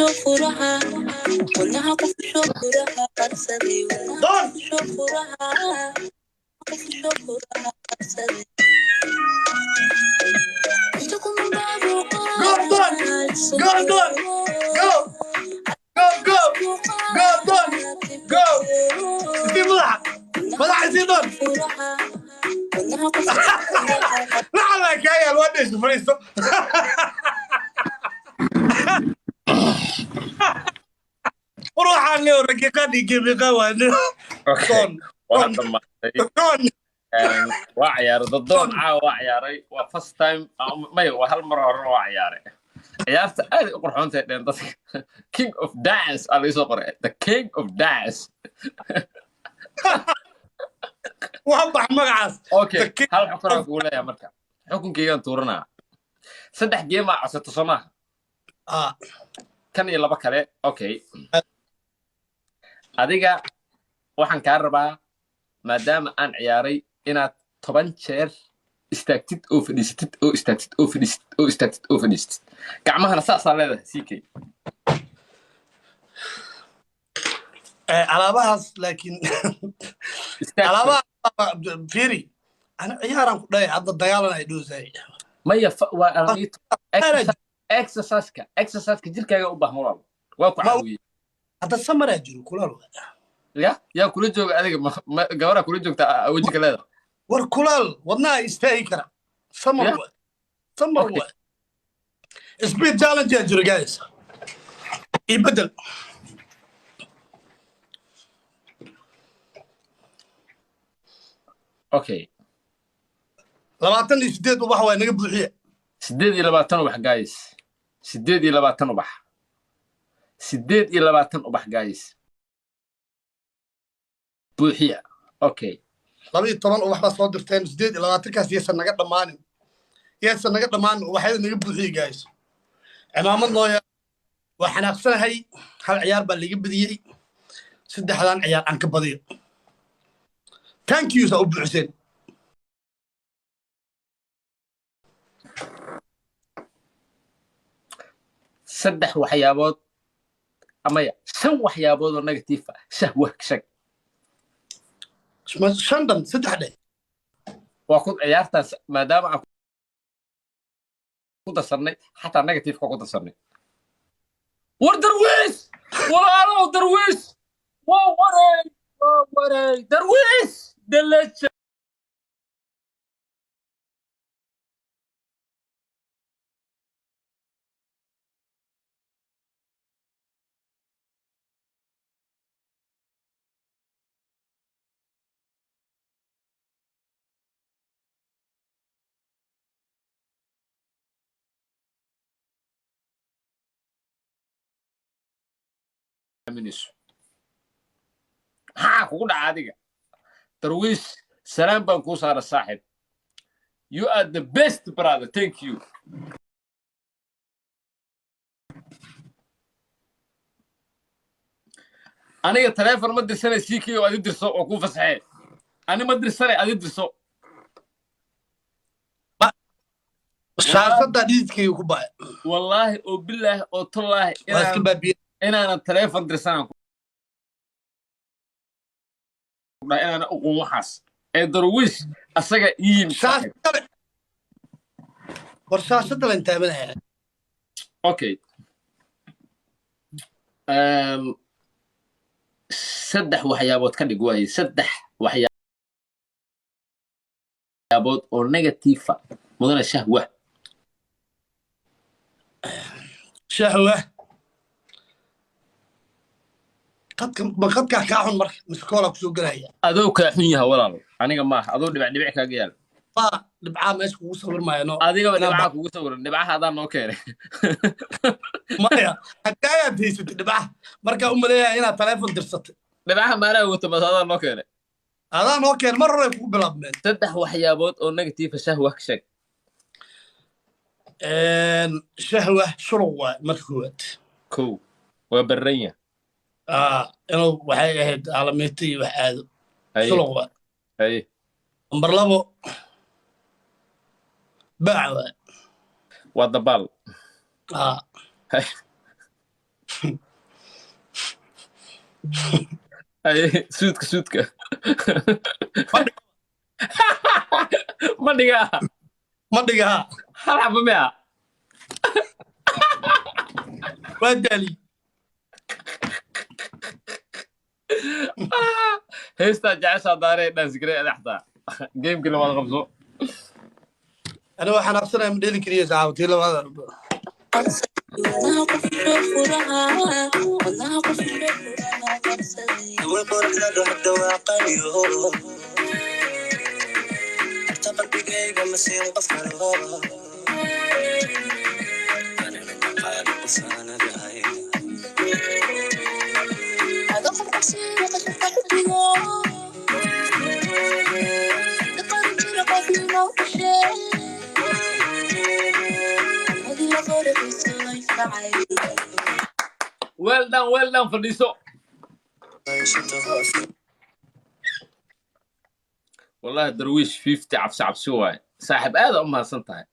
شوفرها ونها قف شوفرها قرصدي ونها قف شوفرها قف شوفرها قرصدي انتكم من بعض لعلك يا الواد ايش فريستو وروح عليه ورقيقاني كيف قوان Okay. وهذا ما وعيار ضدون وعياري وفست تايم ما هو هالمرة وعياري عيارت أي قرحون تدين King of Dance على يسوقر the King of Dance وضح مقعس اوكي هل حكنا اقول يا مركا حكم كيان تورنا صدح جيم عصت سماه كان يلا بكره اوكي adiga waxaan ka rabaa maadaama aan ciyaaray inaad 10 jeer istaagtid oo fadhiisatid oo istaagtid oo fadhiisatid oo istaagtid oo fadhiisatid gacmahana saas aan leedahay CK alaabahaas laakiin alaabaha fiiri ana ciyaaran ku dhahay hadda dagaalan ay dhoosay maya waa exercise jirkaaga u baahan walaal waa ku caawiye hadda samara jiro kulaal yaa kula jooga adiga gabadha kula joogta wajiga leedahay war kulaal wadnaa istaagi kara samar speed challenge jiro guys ibadal okay 28 ubax waa naga buuxiye 28 ubax guys 28 ubax 28 ubax guys buuxiya okay 12 ubax baa soo dirteen 28 kaas yeesan naga dhamaanin waxay naga buuxiye guys cimaamad nooya waa xanaaqsanahay hal ciyaar baa laga badiyay saddexdan ciyaar aan ka badiyo thank you so buuxiseen saddex waxyaabood amaya shan waxyaabood oo negative ah shahwa shag shandan saddex dhe waa ku ciyaartaas maadaama aan ku darsanay xataa negative ku darsanay war darwiis walaalow darwiis waa waray darwiis dalaja ها kugu dhaca adiga darwiis salaam baan kuu saara saaxib you are the best brother thank you aniga telefoon ma dirsanay CK oo aad dirso oo ku fasaxay ani ma dirsanay aad dirso shaashada dhididkay ku baa wallahi oo billaah oo tallaahi inaan telefoon dirsanaa أنا أقوم وحاس درويش أسرع يم ورشاشة أنت منها أوكي سدح وحيابات كان يقوي سدح وحيابات أو نيجاتيفة مدن الشهوة قد كاحون مر مسكولا كسو غلايا ادو كاحونيها walaalo aniga ma ado dhibac kaaga yaal dhibca meesha kugu sawir maayno adiga dhibca kugu sawiran dhibcaha hadaan noo keenay maya hadaya deysatay dhibca marka u maleeyaa inaad telefoon dirsatay dhibcaha maana wato bas hadaan noo keenay mar hore kugu bilaabmeen saddex waxyaabood oo negative shahwa ka sheeg shahwa shurwa markuwad waa barranya inuu waxay ahayd calameetay wax aado shurwa number 2 baawa waa dabal أي سودك ما دقا ما دقها هلا بميا ودالي هيستا جعشا داري ناس قرية لحظة جيم كل ما تغمزو انا waxaan aqsanahay madheeli kaliya saacadii labada wadnaha qof shukuraha wadnaha qof shukuraha qarsaday والقرآن رد وقليه اعتقد بقيقة مسير قفل أنا لما قال قفانا بهاي هذا قف قصير قف قحبه لقد جرق في موقشه هذه لغورة السوي فعيد well done فرديسو والله درويش 50 عبس عبسوه صاحب هذا أمها سنتها